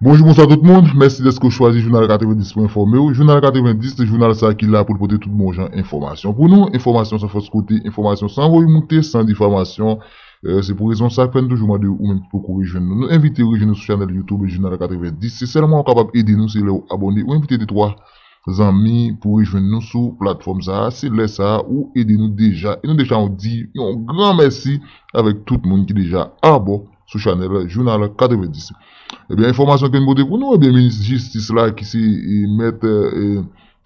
Bonjour, bonsoir tout le monde. Merci d'être choisi Journal 90 pour informer. Journal 90, c'est journal ça qui est là pour porter tout bon genre information. Pour nous, information sans fausse côté, information sans remonter, sans diffamation. C'est pour raison ça peine toujours de ou même pour corriger nous. Nous inviter à rejoindre sur chaîne YouTube Journal 90. C'est seulement capable d'aider nous, c'est les abonner ou inviter des trois amis pour rejoindre nous sur plateforme ça. C'est là ça ou aider nous déjà. Et nous déjà on dit un grand merci avec tout le monde qui déjà abonné sur channel Journal 90. Eh bien, information que nous pour nous, eh bien, ministre de Justice là, qui c'est maître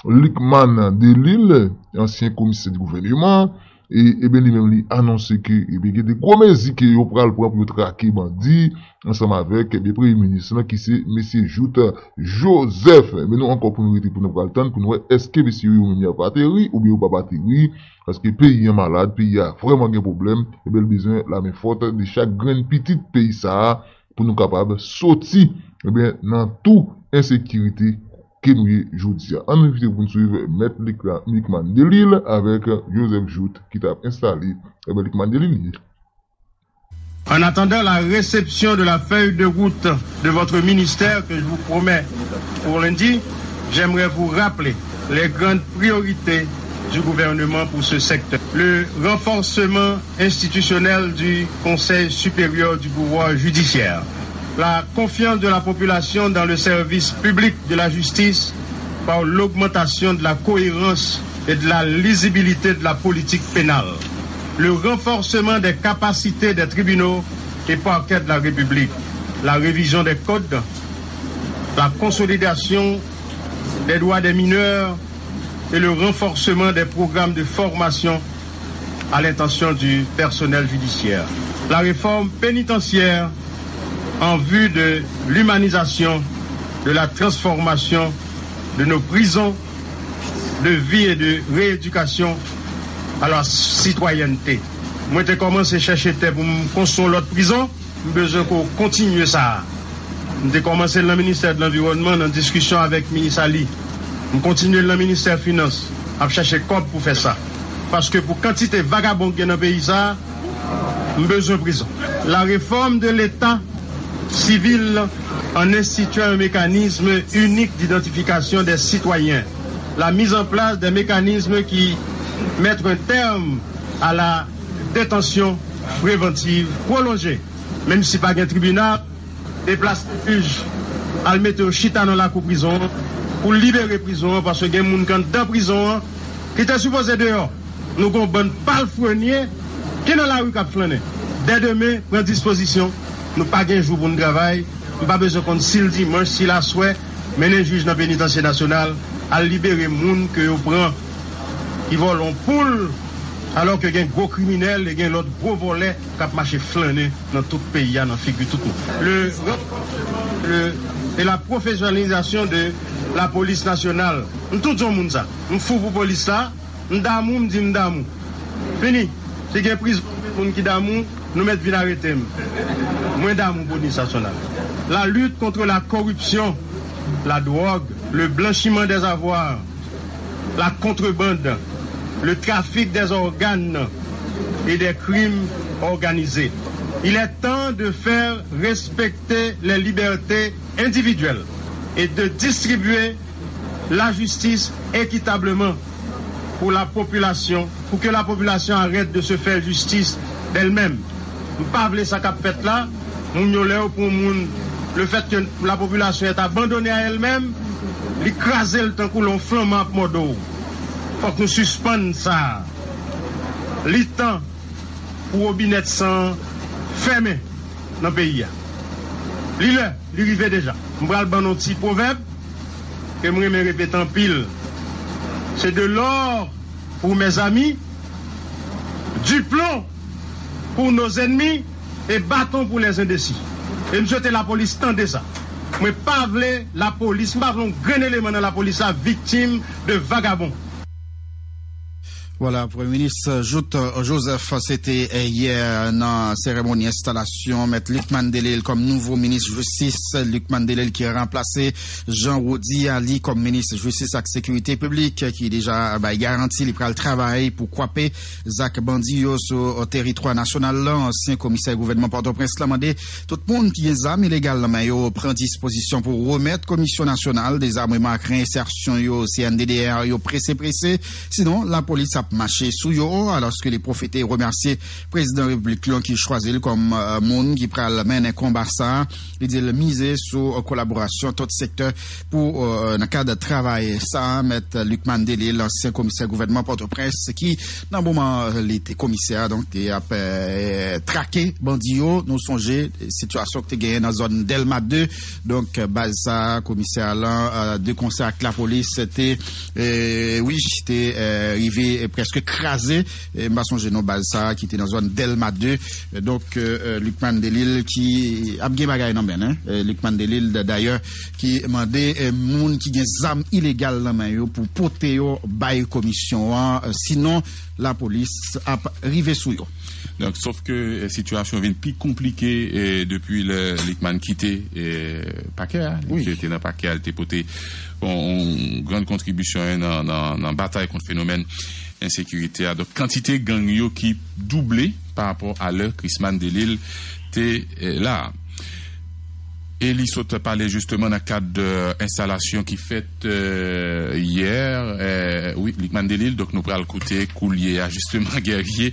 Lickman de Lille, ancien commissaire du gouvernement, et bien, lui-même, il a annoncé que, eh bien, il y a des gros mesures qui ont pris pour traquer bandit, ensemble avec, eh bien, premier ministre, qui c'est monsieur Joute Joseph. Mais nous, encore pour nous prendre le temps, pour nous, est-ce que monsieur il a pas atterri, ou bien il pas atterri, parce que le pays est malade, le pays a vraiment des problèmes, eh bien, le besoin, la main forte de chaque grand petit pays, ça, pour nous capables de sortir, eh bien, dans toute insécurité que nous y aujourd'hui. En invité pour nous suivre Maître Lickman de Lille avec Joseph Joute qui t'a installé Lickman de Lille. En attendant la réception de la feuille de route de votre ministère que je vous promets pour lundi, j'aimerais vous rappeler les grandes priorités du gouvernement pour ce secteur. Le renforcement institutionnel du Conseil supérieur du pouvoir judiciaire. La confiance de la population dans le service public de la justice par l'augmentation de la cohérence et de la lisibilité de la politique pénale. Le renforcement des capacités des tribunaux et parquets de la République. La révision des codes. La consolidation des droits des mineurs et le renforcement des programmes de formation à l'intention du personnel judiciaire. La réforme pénitentiaire en vue de l'humanisation, de la transformation de nos prisons, de vie et de rééducation à la citoyenneté. Moi, j'ai commencé à chercher pour me construire l'autre prison, j'ai besoin qu'on continue ça. J'ai commencé dans le ministère de l'Environnement en discussion avec le ministre Ali. On continue dans le ministère des Finances à chercher quoi pour faire ça. Parce que pour quantité de vagabonds qui sont dans le pays, ça, on a besoin de prison. La réforme de l'État civil en instituant un mécanisme unique d'identification des citoyens. La mise en place des mécanismes qui mettent un terme à la détention préventive prolongée. Même si pas un tribunal, déplace le juge à le mettre au chita dans la cour prison pour libérer prison parce que il y a des gens dans la prison qui étaient supposés dehors. Nous avons bon palefrenier qui est dans la rue qui a flâné. Dès demain, prend disposition. Nous n'avons pas un jour pour nous travailler. Nous n'avons pas besoin qu'on s'il dimanche, s'il a souhait, mais les juges dans le pénitencier national à libérer les gens que vous prenez, qui volent en poule, alors qu'il y a un gros criminel et l'autre gros volet qui a marché flâné dans tout le pays, dans la figure tout le monde. Et la professionnalisation de la police nationale. Nous tout le monde ça. Nous fous pour la police là. Nous damou, nous disons damou. Fini. C'est qu'il y a prise pour nous qui damou, nous mettons vite arrêter. Moins d'amour pour police nationale. La lutte contre la corruption, la drogue, le blanchiment des avoirs, la contrebande, le trafic des organes et des crimes organisés. Il est temps de faire respecter les libertés individuelles et de distribuer la justice équitablement pour la population, pour que la population arrête de se faire justice d'elle-même. Nous ne pouvons pas ça qu'a fait là. Le fait que la population est abandonnée à elle-même, l'écraser le temps que l'on flamme à modo. Il faut que nous suspendions ça. Le temps pour robinet sans fermer dans le pays. Il arrive déjà. Je vais vous un petit proverbe que je me répète en pile. C'est de l'or pour mes amis, du plomb pour nos ennemis et bâton pour les indécis. Et monsieur la police tendez ça. Mais pas vle la police, pas vle un grand élément dans la police victime de vagabonds. Voilà, Premier ministre Jout Joseph, c'était hier dans la cérémonie d'installation, mettre Luc Mandelil comme nouveau ministre justice, Luc Mandelil qui a remplacé Jean-Rodi Ali comme ministre justice et sécurité publique, qui est déjà garanti il prend le travail pour couper Zach Bandio sur le territoire national là, ancien commissaire gouvernement Port-au-Prince l'a demandé tout le monde qui est armes illégales là, yo prend disposition pour remettre commission nationale des armements à réinsertion yo CNDDR yo pressé, sinon la police a marché sous yo alors que les prophètes remercier président de la République qui choisit comme monde qui prend la main combat ça il dit miser sur collaboration tout secteur pour dans cadre de travail ça mettre Luc Mandelil l'ancien commissaire gouvernement Port-au-Prince qui dans moment il était commissaire donc il a traqué bandio nous songer situation que tu gagné dans zone Delma 2 donc Balsa commissaire là de concert avec la police c'était oui c'était arrivé presque crasé m'a songé non Balsa qui était dans zone Delma 2 donc Luc Mandelil qui a bien bagaille non ben Luc Mandelil d'ailleurs qui demandé monde qui gagne armes illégales dans main pour porter yo bail commission sinon la police a arrivé sous yo. Donc, sauf que la situation vient plus compliquée depuis le Lickman quitté paquet. Oui. Il était dans paquet, il était porté une grande contribution dans la bataille contre le phénomène insécurité. Donc, quantité gang yo qui doublé par rapport à l'heure Chris Mandelil était là. Et il saute parler justement dans le cadre d'installation qui fait hier, oui, Luc Mandelil, donc nous prenons le côté coulier, ajustement guerrier,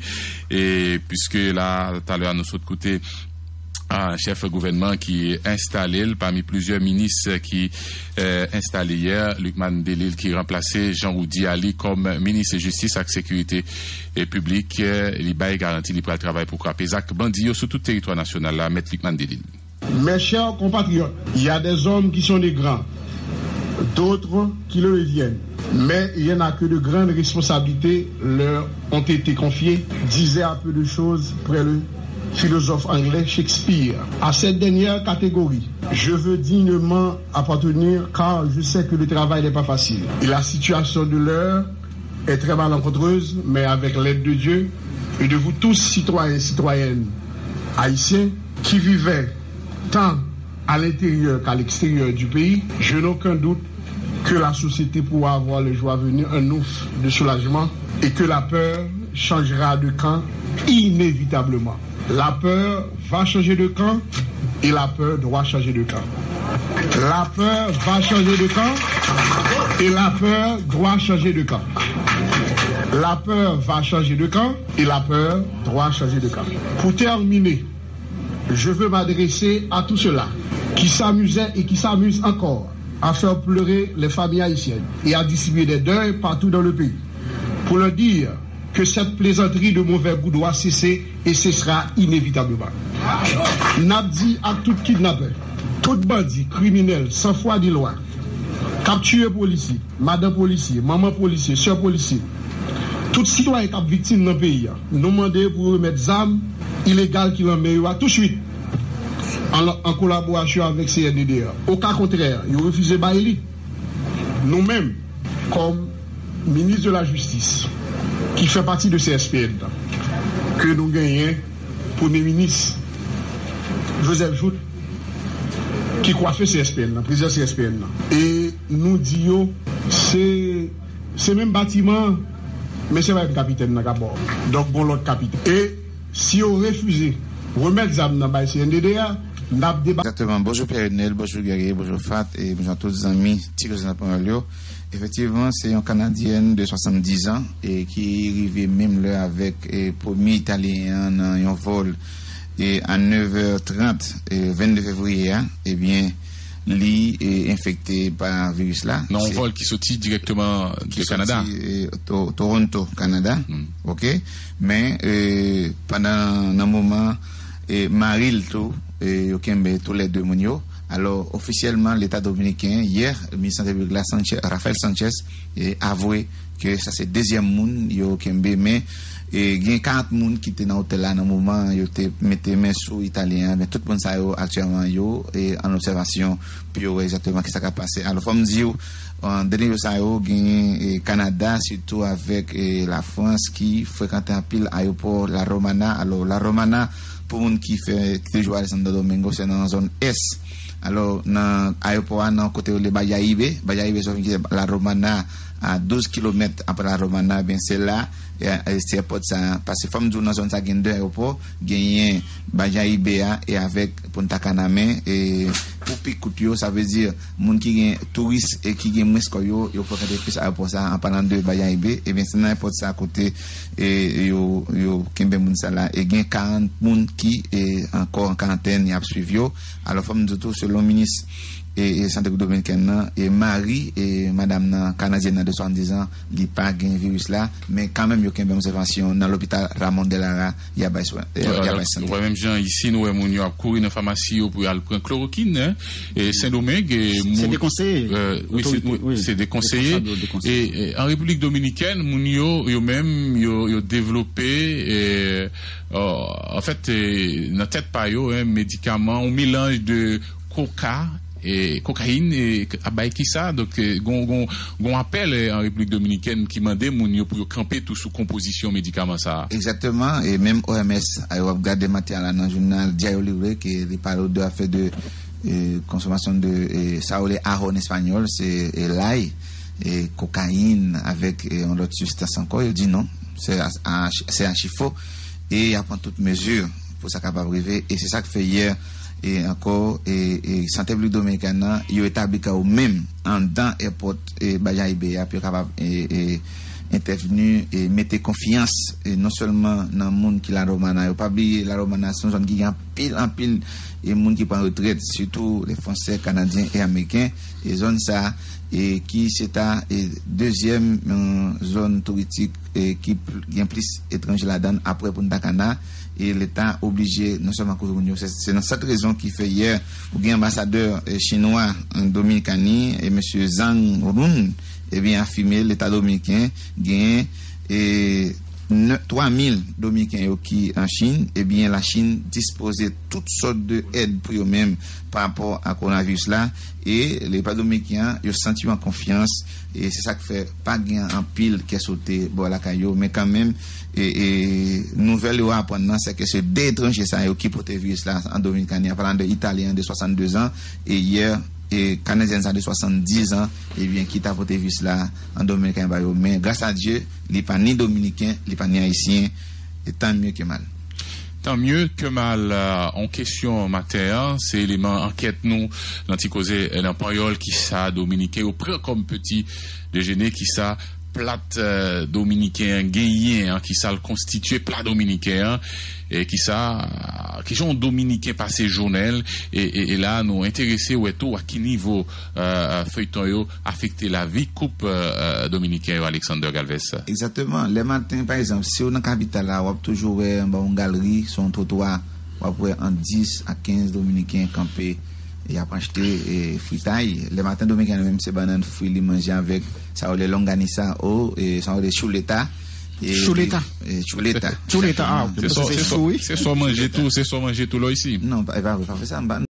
et puisque là, tout à l'heure, nous sommes de côté un chef gouvernement qui est installé parmi plusieurs ministres qui installé hier, Luc Mandelil qui remplaçait Jean-Rodi Ali comme ministre de justice et sécurité publique, il bail garantie il prend le travail pour frapper Zach Bandio sur tout le territoire national là, mettre Luc Mandelil. Mes chers compatriotes, il y a des hommes qui sont des grands, d'autres qui le deviennent. Mais il y en a que de grandes responsabilités leur ont été confiées, disait un peu de choses près le philosophe anglais Shakespeare. À cette dernière catégorie, je veux dignement appartenir car je sais que le travail n'est pas facile. Et la situation de l'heure est très malencontreuse, mais avec l'aide de Dieu et de vous tous, citoyens et citoyennes haïtiens, qui vivaient tant à l'intérieur qu'à l'extérieur du pays, je n'ai aucun doute que la société pourra avoir le jour à venir un ouf de soulagement et que la peur changera de camp inévitablement. La peur va changer de camp et la peur doit changer de camp. La peur va changer de camp et la peur doit changer de camp. La peur va changer de camp et la peur doit changer de camp. Pour terminer, je veux m'adresser à tous ceux-là qui s'amusaient et qui s'amusent encore à faire pleurer les familles haïtiennes et à distribuer des deuils partout dans le pays. Pour leur dire que cette plaisanterie de mauvais goût doit cesser et cessera inévitablement. N'abdi à tout kidnappeur, tout bandit, criminel, sans foi ni loi, capturé policier, madame policier, maman policier, soeur policier, tout citoyen qui est victime dans le pays, nous demandons pour remettre des armes illégales qui l'ont mis tout de suite en collaboration avec CNDDR. Au cas contraire, ils ont refusé Baïli. Nous-mêmes, comme ministre de la Justice, qui fait partie de CSPN, que nous gagnons Premier ministre Joseph Jout, qui coiffait CSPN, président CSPN. Et nous disons, c'est même bâtiment, mais c'est pas le capitaine d'abord. Donc, bon, l'autre capitaine. Et si on refuse remettre les armes dans le CNDDR, n'a pas débat. Exactement. Bonjour Pierre-Renel, bonjour Guerrier, bonjour Fat et bonjour tous les amis. Effectivement, c'est une Canadienne de 70 ans et qui est arrivée même là avec le premier Italien dans un vol et à 9h30 et 22 février, eh bien, lui est infecté par le virus là. Non, un vol qui sortit directement du Canada. Toronto, Canada. OK. Mais pendant un moment, Maril tout et tous les deux monio Alors, officiellement, l'État dominicain, hier, le ministre de la Santé, Rafael Sanchez, a avoué que ça c'est deuxième monde, yo kembe, mais il y a 40 personnes qui étaient dans l'hôtel là, dans le moment, ils mettaient main sur italien, mais tout le monde ça actuellement, yo, et en observation, pour exactement ce qui s'est passé. Alors, faut me dire, en dernier ça yo, il Canada, surtout avec la France, qui fréquente un pile aéroport La Romana. Alors, La Romana, pour les gens qui jouent à Santo Domingo, c'est dans la zone Est. Alors, dans l'aéroport, dans côté de Bayahibe, La Romana, à 12 km après La Romana, bien c'est là, et c'est aéroport ça, parce que comme dans la zone ça, il y a deux aéroports, il y a Bayahibe et avec Punta Caname, et pour Picoutio, ça veut dire, les gens qui sont touristes et qui sont moins ils peuvent faire plus aéroport ça en parlant de Bayahibe, et bien c'est dans l'aéroport ça à côté, et yo Kembe Mounsala, et il y a 40 personnes qui est encore en quarantaine, il y a suivi. Alors, comme tout selon le ministre et santé dominicaine et Marie et madame canadienne de 70 ans, il n'y a pas de virus là, mais quand même il y a une observation dans l'hôpital Ramon de Lara, il y a besoin. Ouais, même gens ici nous avons couru dans la pharmacie pour aller prendre chloroquine et Saint-Domingue c'est déconseillé. Oui, c'est déconseillé. Et en République dominicaine, yo même yo développé en fait dans tête pas yo un médicament, un mélange de cocaïne et abay qui ça donc gon appel en République dominicaine qui mandait moun yo pour camper tout sous composition médicament ça. Exactement, et même OMS a regardé matin dans le journal Diario Libre qui parle de affaire de consommation de ça ou les arroz en espagnol, c'est l'ail et cocaïne avec une autre substance encore, il dit non, c'est un chiffre et il prend toutes mesures pour ça capable arriver, et c'est ça que fait hier. Et encore, et santé publique dominicaine, il a établi qu'au même en dans airport et Bayahibe a pu capable et intervenu et mettre confiance et non seulement dans le monde qui la Romana, il pas oublier la Romana, c'est une zone qui a en pile et monde qui prend retraite, surtout les Français, Canadiens et Américains, et zone ça et qui c'est la deuxième zone touristique et qui a plus étranger là-dedans après Punta Cana. Et l'État obligé non seulement c'est dans cette raison qui fait hier ou bien ambassadeur chinois en Dominicanie et monsieur Zhang Run et bien affirmé l'État dominicain gagne 3000 Dominicains qui en Chine, et bien la Chine disposait toutes sortes de aides pour eux-mêmes par rapport à coronavirus là, et les Dominicains ils senti en confiance, et c'est ça qui fait pas gain en pile qui est sauté bon la caillou, mais quand même et nouvelle à apprendre c'est que c'est des étrangers ça qui portent le virus là en Dominicanie, en parlant de Italiens de 62 ans et hier et Canadiens de 70 ans et bien qui t'a voté virus là en Dominicain, mais grâce à Dieu il n'est pas ni dominicain, il n'est pas ni haïtien, et tant mieux que mal. Tant mieux que mal. En question matin, c'est l'élément enquête nous l'anticosé l'empariol qui ça dominicain au prend comme petit déjeuner qui ça plate dominicain gagné qui ça le constitué plat dominicain et qui ça qui sont dominicains passé journal et là nous intéressés ou tout à quel niveau feuilleton yo affecter la vie coupe dominicain Alexander Galvez. Exactement, les matins par exemple si on dans capitale là on toujours en galerie son trottoir on va en 10 à 15 dominicains camper et après acheter fritaille les matins dominicains même c'est banane fruits les manger avec ça les longanissa et ça les chouleta Chouleta, ah, c'est ça manger tout là ici. Non, il va faire ça.